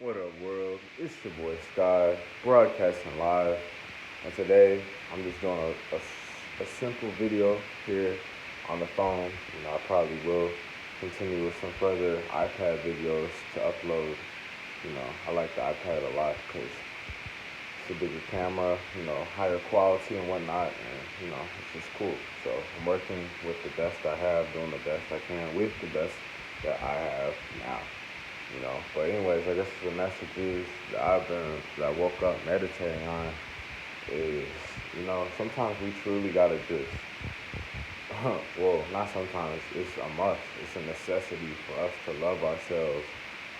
What up, world? It's your boy Sky, broadcasting live. And today, I'm just doing a simple video here on the phone. I probably will continue with some further iPad videos to upload. I like the iPad a lot because it's a bigger camera, higher quality and whatnot. And, it's just cool. So I'm working with the best I have, doing the best I can with the best that I have now. But anyways, I guess the message is that I woke up meditating on is, sometimes we truly gotta just, well, not sometimes, it's a must. It's a necessity for us to love ourselves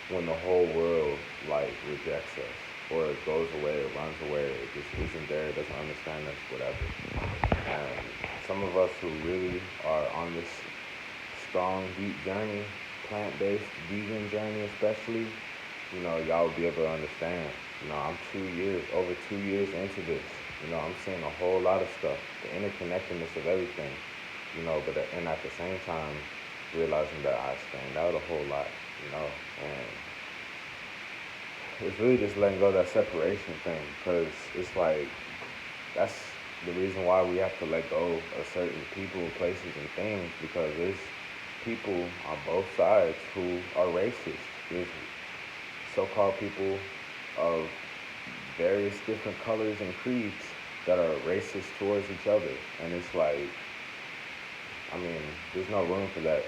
when the whole world, like, rejects us. Or it goes away, it runs away, it just isn't there, it doesn't understand us, whatever. And some of us who really are on this strong, deep journey, plant-based, vegan journey especially, y'all will be able to understand. I'm 2 years, over 2 years into this. I'm seeing a whole lot of stuff, the interconnectedness of everything, and at the same time, realizing that I stand out a whole lot, and it's really just letting go of that separation thing, because it's like, that's the reason why we have to let go of certain people, places, and things, because there's people on both sides who are racist. There's so-called people of various different colors and creeds that are racist towards each other. And it's like, there's no room for that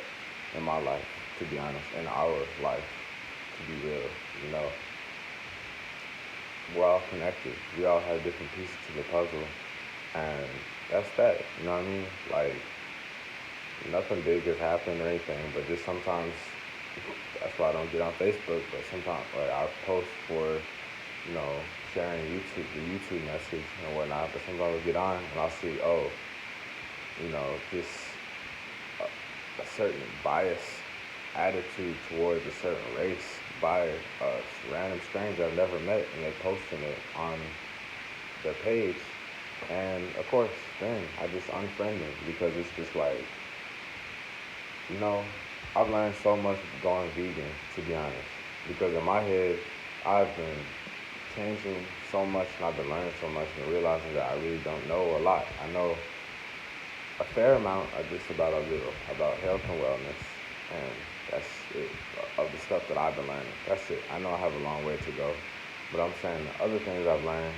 in my life, to be honest, in our life, to be real, you know. We're all connected. We all have different pieces to the puzzle. And that's that, you know what I mean? Like, nothing big has happened or anything, but just sometimes, that's why I don't get on Facebook, but sometimes, like, I post for, sharing the YouTube message and whatnot, but sometimes I'll get on and I'll see, just a certain bias attitude towards a certain race by a random stranger I've never met, and they posting it on their page. And of course, then I just unfriend them because it's just like, you know, I've learned so much going vegan, to be honest. Because in my head, I've been changing so much and I've been learning so much and realizing that I really don't know a lot. I know a fair amount of just about a little, about health and wellness. And that's it, of the stuff that I've been learning. That's it. I know I have a long way to go. But I'm saying the other things I've learned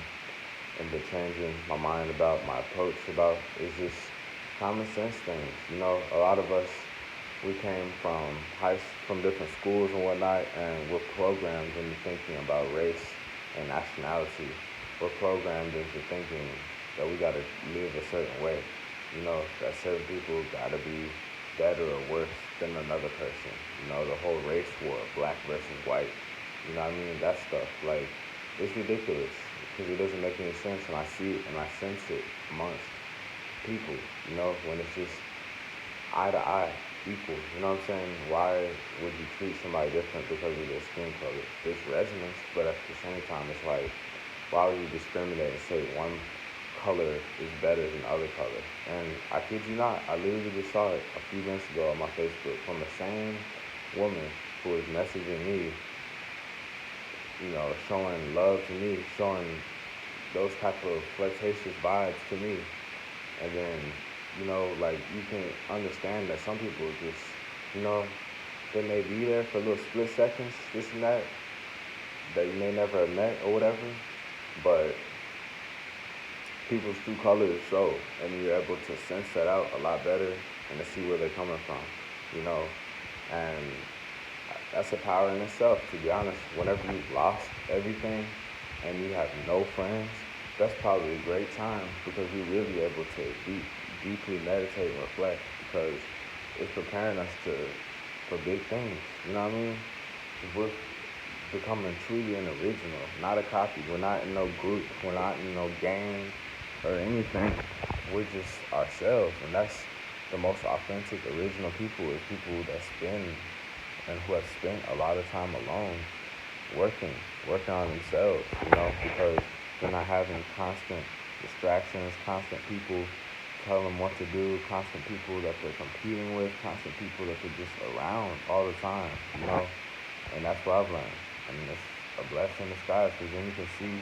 and been changing my mind about, my approach about, is just common sense things. A lot of us, we came from different schools and whatnot, and we're programmed into thinking about race and nationality. We're programmed into thinking that we gotta live a certain way. That certain people gotta be better or worse than another person. The whole race war, black versus white. You know what I mean? That stuff. Like, it's ridiculous because it doesn't make any sense, and I see it and I sense it amongst people. When it's just eye to eye, equal. You know what I'm saying? Why would you treat somebody different because of their skin color? There's resonance, but at the same time, it's like, why would you discriminate and say one color is better than other color? And I kid you not, I literally just saw it a few minutes ago on my Facebook from the same woman who was messaging me, showing love to me, showing those type of flirtatious vibes to me. And then, like, you can understand that some people just, they may be there for little split seconds, this and that you may never have met or whatever, but people's true colors show, and you're able to sense that out a lot better and to see where they're coming from, and that's a power in itself, to be honest. Whenever you've lost everything and you have no friends, that's probably a great time because you're really able to deeply meditate and reflect, because it's preparing us for big things. You know what I mean? We're becoming truly an original, not a copy. We're not in no group. We're not in no gang or anything. We're just ourselves, and that's the most authentic, original people, is people that spend and who have spent a lot of time alone working on themselves, because they're not having constant distractions, constant people tell them what to do, constant people that they're competing with, constant people that they're just around all the time, and that's what I've learned. a blessing in disguise because then you can see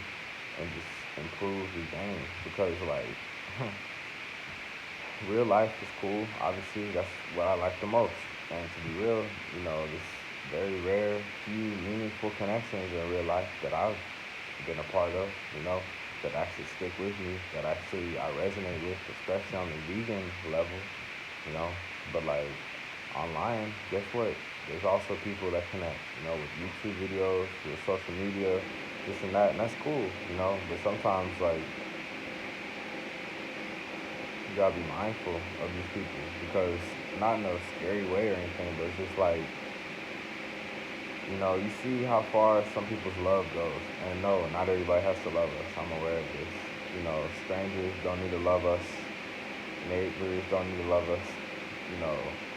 and just improve your game. Because like real life is cool. Obviously, that's what I like the most. And to be real, this very rare, few meaningful connections in real life that I've been a part of, that actually stick with me, that actually I resonate with, especially on the vegan level, you know. But like online, guess what? There's also people that connect, with YouTube videos, with social media, this and that's cool, But sometimes like you gotta be mindful of these people because not in a scary way or anything, but it's just like you see how far some people's love goes. And no, not everybody has to love us. I'm aware of this. Strangers don't need to love us. Neighbors don't need to love us.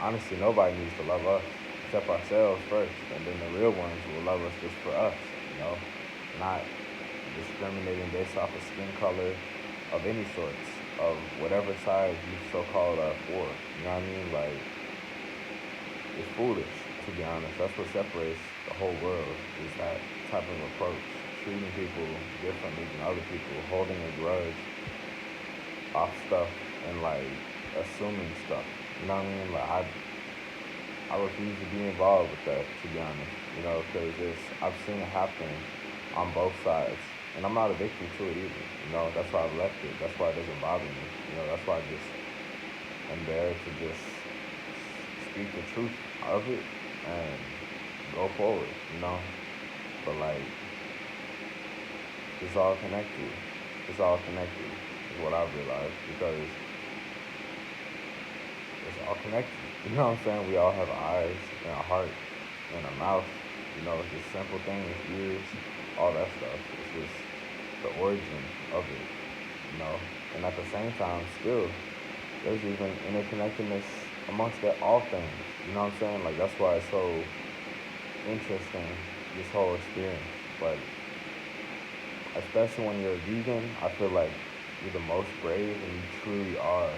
Honestly, nobody needs to love us except ourselves first, and then the real ones will love us just for us. Not discriminating based off of skin color of any sorts, of whatever side you so-called are for. You know what I mean? Like, it's foolish, to be honest. That's what separates the whole world, is that type of approach. Treating people differently than other people, holding a grudge off stuff and like assuming stuff. You know what I mean? Like I refuse to be involved with that, to be honest. Because I've seen it happen on both sides, and I'm not a victim to it either. That's why I've left it. That's why it doesn't bother me. That's why I just am there to just speak the truth of it and go forward. But like, it's all connected. It's all connected, is what I've realized, because it's all connected. You know what I'm saying? We all have eyes and a heart and a mouth. It's just simple things, ears, all that stuff. It's just the origin of it, And at the same time, still, there's even interconnectedness amongst all things. You know what I'm saying? Like, that's why it's so interesting, this whole experience. But especially when you're a vegan, I feel like you're the most brave and you truly are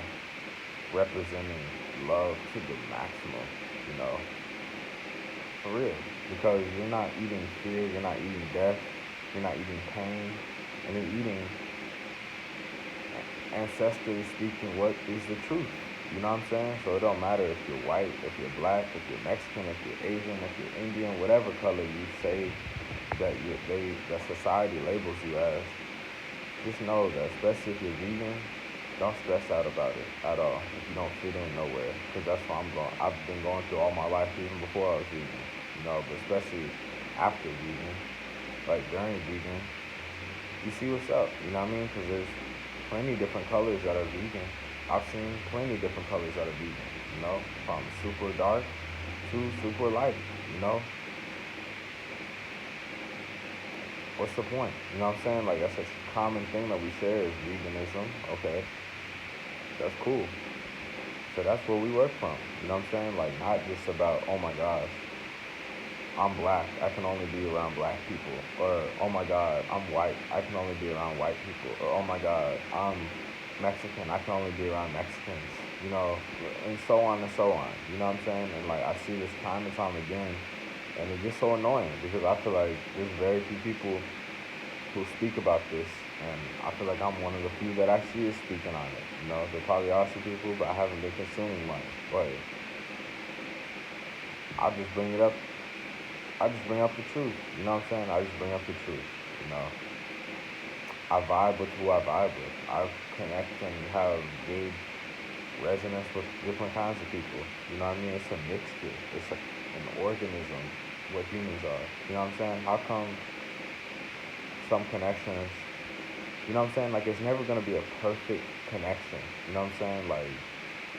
representing love to the maximum, you know, for real. Because you're not eating fear, you're not eating death, you're not eating pain, and you're eating, ancestrally speaking, what is the truth. You know what I'm saying? So it don't matter if you're white, if you're black, if you're Mexican, if you're Asian, if you're Indian, whatever color you say that society labels you as. Just know that, especially if you're vegan, don't stress out about it at all if you don't fit in nowhere. Because that's what I'm going. I've been going through all my life, even before I was vegan. But especially after vegan, like during vegan, you see what's up. You know what I mean? Because there's plenty of different colors that are vegan. I've seen plenty of different colors that are vegan. From super dark to super light. You know, what's the point? You know what I'm saying? Like, that's a common thing that we share is veganism. Okay, that's cool. So that's where we work from. You know what I'm saying? Like, not just about, oh my gosh, I'm black, I can only be around black people. Or, oh my God, I'm white, I can only be around white people. Or, oh my God, I'm Mexican, I can only be around Mexicans. And so on and so on. You know what I'm saying? And like, I see this time and time again. And it gets so annoying because I feel like there's very few people who speak about this, and I feel like I'm one of the few that actually is speaking on it. There probably are some people, but I haven't been consuming much. But I just bring it up. I just bring up the truth. You know what I'm saying? I just bring up the truth. You know, I vibe with who I vibe with. I connect and have good resonance with different kinds of people. You know what I mean? It's a mixture. It's an organism. What humans are. You know what I'm saying? How come some connections, you know what I'm saying? Like, it's never going to be a perfect connection. You know what I'm saying? Like,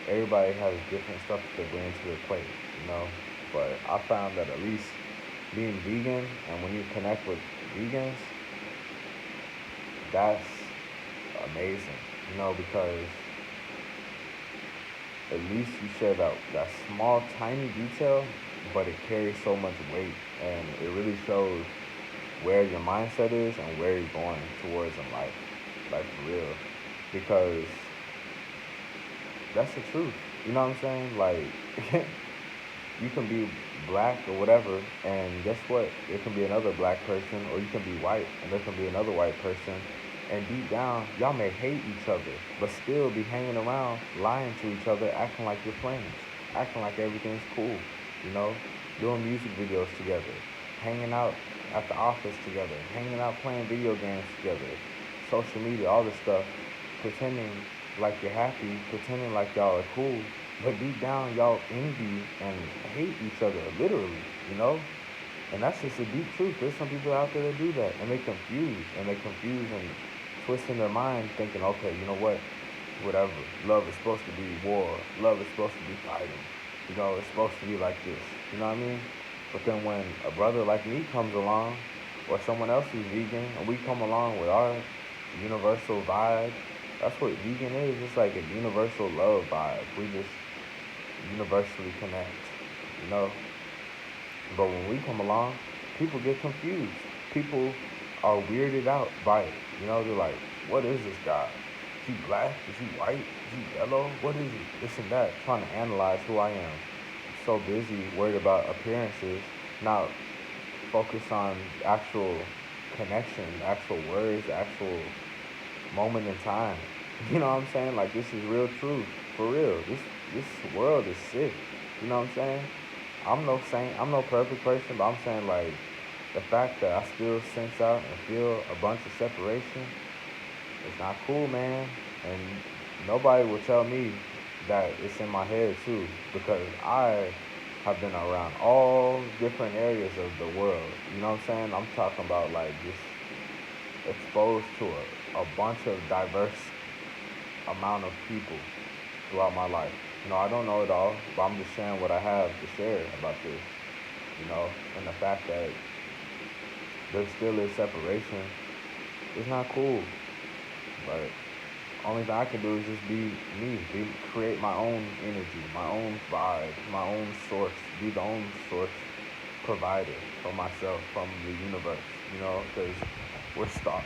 everybody has different stuff that they bring to the plate, But I found that at least being vegan, and when you connect with vegans, that's amazing, because at least you share that small, tiny detail, but it carries so much weight, and it really shows where your mindset is and where you're going towards in life, like for real, because that's the truth. You know what I'm saying? Like, you can be black or whatever, and guess what? There can be another black person, or you can be white, and there can be another white person, and deep down, y'all may hate each other, but still be hanging around, lying to each other, acting like you're friends, acting like everything's cool, you know, doing music videos together, hanging out at the office together, hanging out playing video games together, social media, all this stuff, pretending like you're happy, pretending like y'all are cool, but deep down y'all envy and hate each other, literally, you know? And that's just a deep truth. There's some people out there that do that, and they confuse and twist in their mind, thinking, okay, you know what, whatever. Love is supposed to be war. Love is supposed to be fighting. You know, it's supposed to be like this. You know what I mean? But then when a brother like me comes along, or someone else who's vegan, and we come along with our universal vibe, that's what vegan is. It's like a universal love vibe. We just universally connect, you know? But when we come along, people get confused. People are weirded out by it. You know, they're like, what is this guy? Is he black? Is he white? Is he yellow? What is he? This and that. Trying to analyze who I am. So busy, worried about appearances, not focus on actual connection, actual words, actual moment in time. You know what I'm saying? Like, this is real truth. For real. This world is sick. You know what I'm saying? I'm no perfect person, but I'm saying, like, the fact that I still sense out and feel a bunch of separation, it's not cool, man. And nobody will tell me that it's in my head too, because I have been around all different areas of the world. You know what I'm saying? I'm talking about like just exposed to a bunch of diverse amount of people throughout my life. You know, I don't know it all, but I'm just sharing what I have to share about this. You know, and the fact that there still is separation, it's not cool. But only thing I can do is just be me, create my own energy, my own vibe, my own source, be the own source provider for myself from the universe. You know, because we're stars.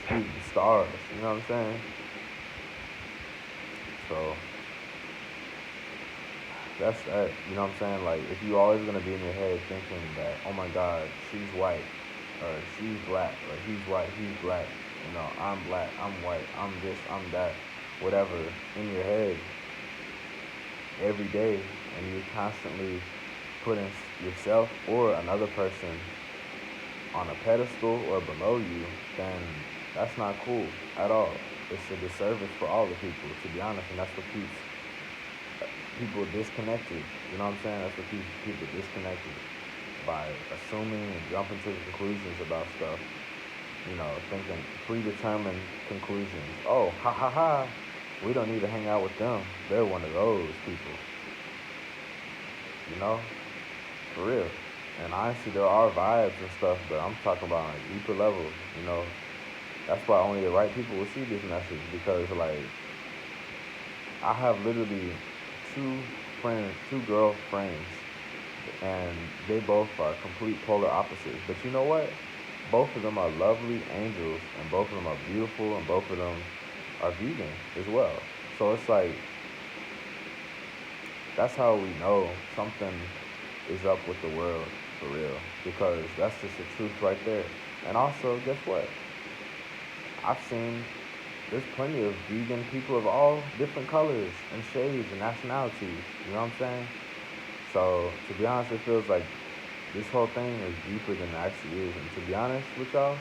You know what I'm saying? So that's that. You know what I'm saying? Like, if you always gonna be in your head thinking that, oh my God, she's white, or she's black, or he's white, he's black. You know, I'm black, I'm white, I'm this, I'm that, whatever, in your head every day, and you're constantly putting yourself or another person on a pedestal or below you, then that's not cool at all. It's a disservice for all the people, to be honest, and that's what keeps people disconnected. You know what I'm saying? That's what keeps people disconnected, by assuming and jumping to conclusions about stuff. You know, thinking predetermined conclusions. Oh, ha ha ha. We don't need to hang out with them. They're one of those people. You know? For real. And honestly, there are vibes and stuff, but I'm talking about on a deeper level. You know, that's why only the right people will see this message, because, like, I have literally two two girlfriends, and they both are complete polar opposites. But you know what? Both of them are lovely angels, and both of them are beautiful, and both of them are vegan as well. So it's like, that's how we know something is up with the world for real, because that's just the truth right there. And also, guess what? I've seen there's plenty of vegan people of all different colors and shades and nationalities. You know what I'm saying? So to be honest, it feels like this whole thing is deeper than it actually is. And to be honest with y'all,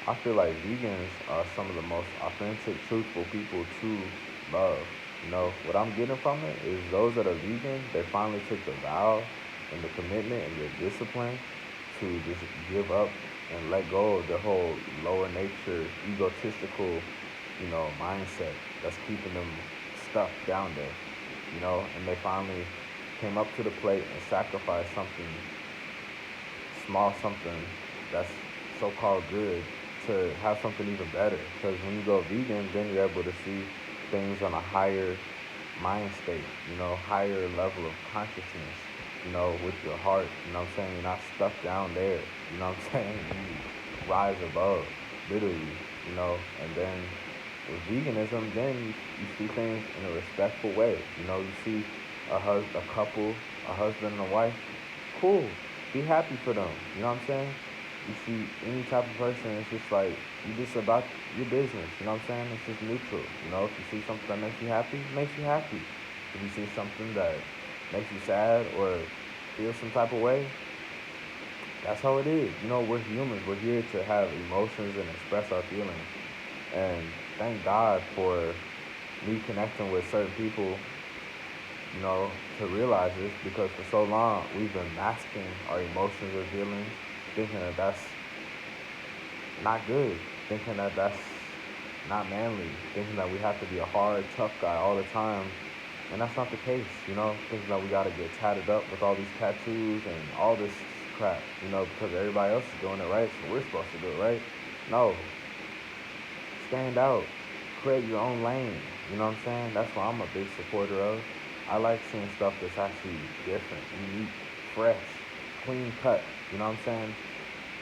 I feel like vegans are some of the most authentic, truthful people to love. You know, what I'm getting from it is those that are vegan, they finally took the vow and the commitment and the discipline to just give up and let go of the whole lower nature, egotistical, you know, mindset that's keeping them stuck down there. You know, and they finally came up to the plate and sacrificed something small, something that's so-called good, to have something even better. Because when you go vegan, then you're able to see things on a higher mind state, you know, higher level of consciousness, you know, with your heart. You know what I'm saying? You're not stuck down there. You know what I'm saying? You rise above, literally, you know. And then with veganism, then you see things in a respectful way. You know, you see a couple, a husband and a wife, cool. Be happy for them. You know what I'm saying? You see any type of person, it's just like you just about your business. You know what I'm saying? It's just neutral. You know, if you see something that makes you happy, makes you happy. If you see something that makes you sad or feel some type of way, that's how it is. You know, we're humans. We're here to have emotions and express our feelings. And thank God for me connecting with certain people, you know, to realize this because for so long we've been masking our emotions or feelings, thinking that that's not good, thinking that that's not manly, thinking that we have to be a hard, tough guy all the time. And that's not the case, you know, thinking that we gotta get tatted up with all these tattoos and all this crap, you know, because everybody else is doing it right, so we're supposed to do it right. No, stand out, create your own lane. You know what I'm saying? That's what I'm a big supporter of. I like seeing stuff that's actually different, unique, fresh, clean cut. You know what I'm saying?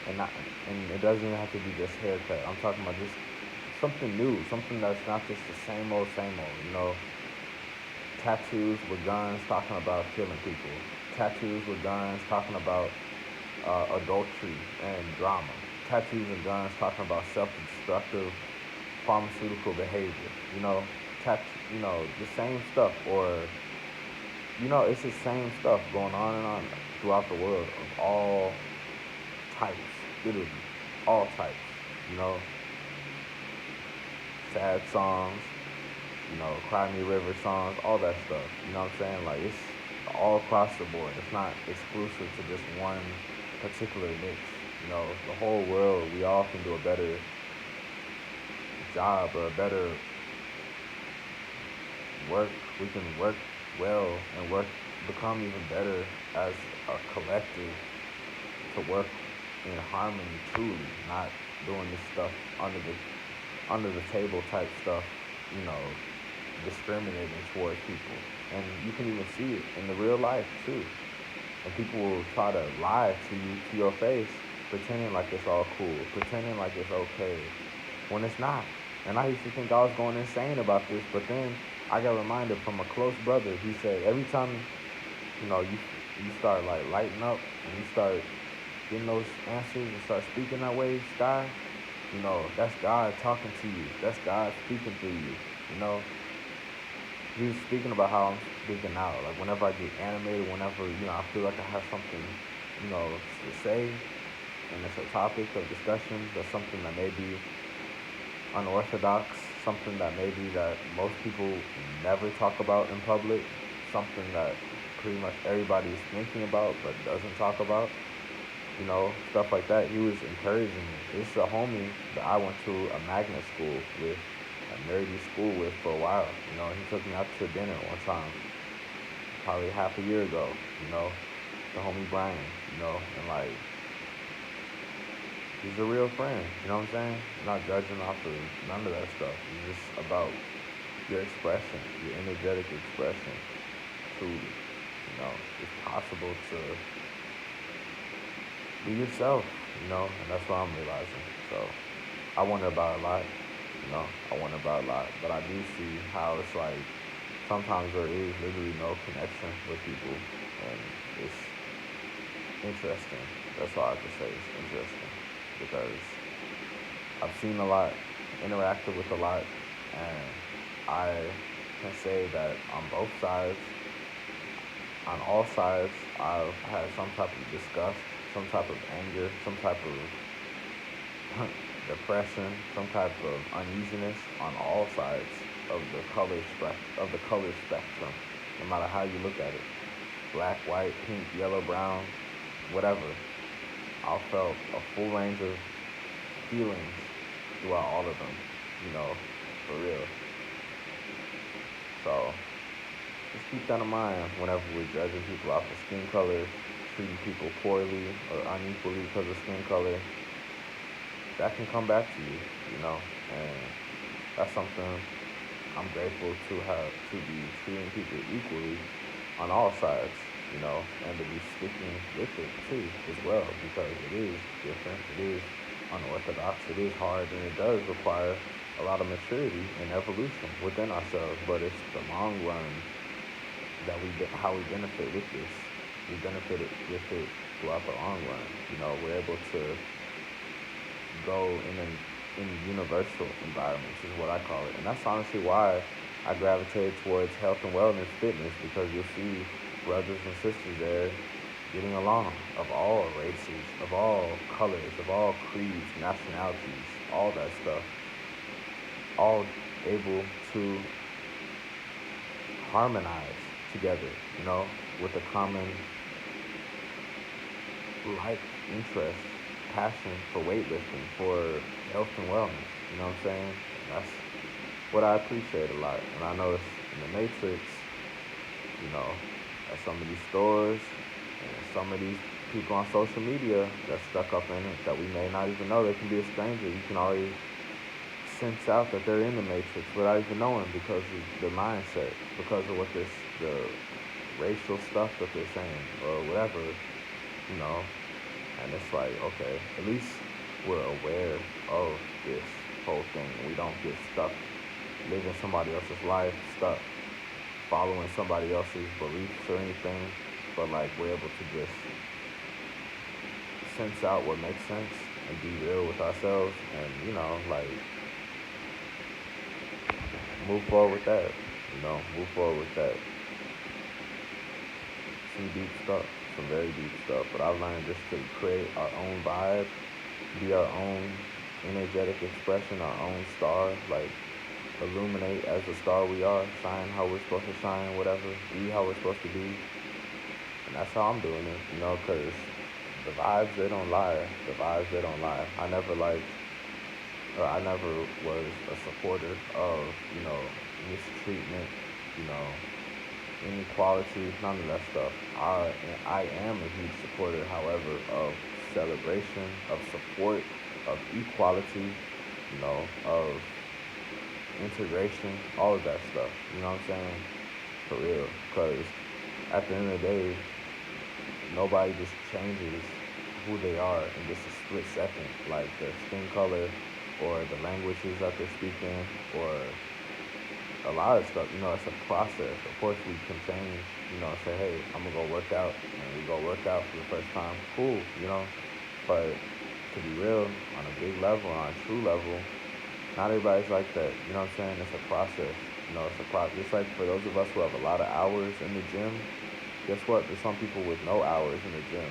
And not, and it doesn't even have to be just haircut. I'm talking about just something new, something that's not just the same old. You know, tattoos with guns talking about killing people, tattoos with guns talking about adultery and drama, tattoos and guns talking about self-destructive pharmaceutical behavior. You know, tat, you know, the same stuff, or you know, it's the same stuff going on and on throughout the world of all types, literally all types. You know, sad songs, you know, Cry Me River songs, all that stuff. You know what I'm saying? Like it's all across the board. It's not exclusive to just one particular niche. You know, the whole world, we all can do a better job or a better work. We can work well and work become even better as a collective to work in harmony truly, not doing this stuff under the table type stuff, you know, discriminating towards people. And you can even see it in the real life too. And people will try to lie to you to your face, pretending like it's all cool, pretending like it's okay, when it's not. And I used to think I was going insane about this, but then I got reminded from a close brother. He said every time you know you start like lighting up and you start getting those answers and start speaking that way, Sky, you know, that's God talking to you. That's God speaking through you. You know, he was speaking about how I'm speaking out. Like whenever I get animated, whenever you know I feel like I have something, you know, to say, and it's a topic of discussion. That's something that may be unorthodox, something that maybe that most people never talk about in public, something that pretty much everybody is thinking about but doesn't talk about. You know, stuff like that. He was encouraging me. This is a homie that I went to a magnet school with, a nerdy school with for a while. You know, he took me out to dinner one time, probably half a year ago. You know, the homie Brian. You know, and like he's a real friend. You know what I'm saying? Not judging off of none of that stuff. It's just about your expression, your energetic expression. Truly, you know, it's possible to be yourself, you know, and that's what I'm realizing. So I wonder about a lot, you know, I wonder about a lot, but I do see how it's like sometimes there is literally no connection with people, and it's interesting. That's all I have to say. It's interesting because I've seen a lot, interacted with a lot, and I can say that on both sides, on all sides, I've had some type of disgust, some type of anger, some type of depression, some type of uneasiness on all sides of the color spectrum, no matter how you look at it, black, white, pink, yellow, brown, whatever. I felt a full range of feelings throughout all of them, you know, for real. So just keep that in mind whenever we're judging people off of skin color, treating people poorly or unequally because of skin color. That can come back to you, you know, and that's something I'm grateful to have to be treating people equally on all sides, you know, and to be sticking with it too as well because it is different, it is unorthodox, it is hard, and it does require a lot of maturity and evolution within ourselves. But it's the long run that how we benefit with this. we benefited with it throughout the long run. We're able to go in universal environments is what I call it. And that's honestly why I gravitate towards health and wellness fitness, because you'll see brothers and sisters there getting along, of all races, of all colors, of all creeds, nationalities, all that stuff, all able to harmonize together, with a common like interest, passion for weightlifting, for health and wellness. You know what I'm saying? That's what I appreciate a lot. And I notice in the Matrix, at some of these stores and some of these people on social media that's stuck up in it that we may not even know. They can be a stranger. You can already sense out that they're in the Matrix without even knowing, because of their mindset, because of the racial stuff that they're saying or whatever, and it's like, okay, at least we're aware of this whole thing. We don't get stuck living somebody else's life, stuck following somebody else's beliefs or anything, but like we're able to just sense out what makes sense and be real with ourselves, and like move forward with that. Move forward with that. Some deep stuff, some very deep stuff. But I've learned just to create our own vibe, be our own energetic expression, our own star, like illuminate as the star we are, shine how we're supposed to shine, whatever, be how we're supposed to be. And that's how I'm doing it, because the vibes, they don't lie. The vibes, they don't lie. I never was a supporter of, mistreatment, you know, inequality, none of that stuff. I am a huge supporter, however, of celebration, of support, of equality, of integration, all of that stuff. You know what I'm saying? For real. Because at the end of the day, nobody just changes who they are in just a split second. Like their skin color or the languages that they're speaking or a lot of stuff, it's a process. Of course we can change, say, hey, I'm gonna go work out, and we go work out for the first time, cool, but to be real, on a big level, on a true level, not everybody's like that, you know what I'm saying? It's a process, it's a process. Just like for those of us who have a lot of hours in the gym, guess what? There's some people with no hours in the gym.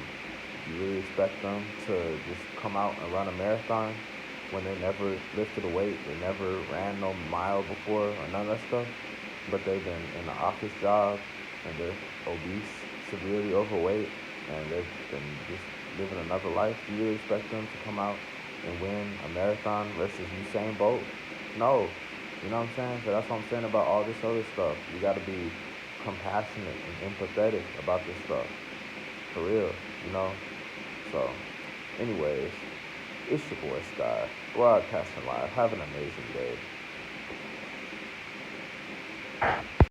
You really expect them to just come out and run a marathon when they never lifted a weight, they never ran no mile before or none of that stuff, but they've been in an office job and they're obese, severely overweight, and they've been just living another life? Do you really expect them to come out and win a marathon versus Usain Bolt? No. You know what I'm saying? So that's what I'm saying about all this other stuff. You got to be compassionate and empathetic about this stuff. For real, So, anyways, it's your boy Sky, broadcasting live. Have an amazing day.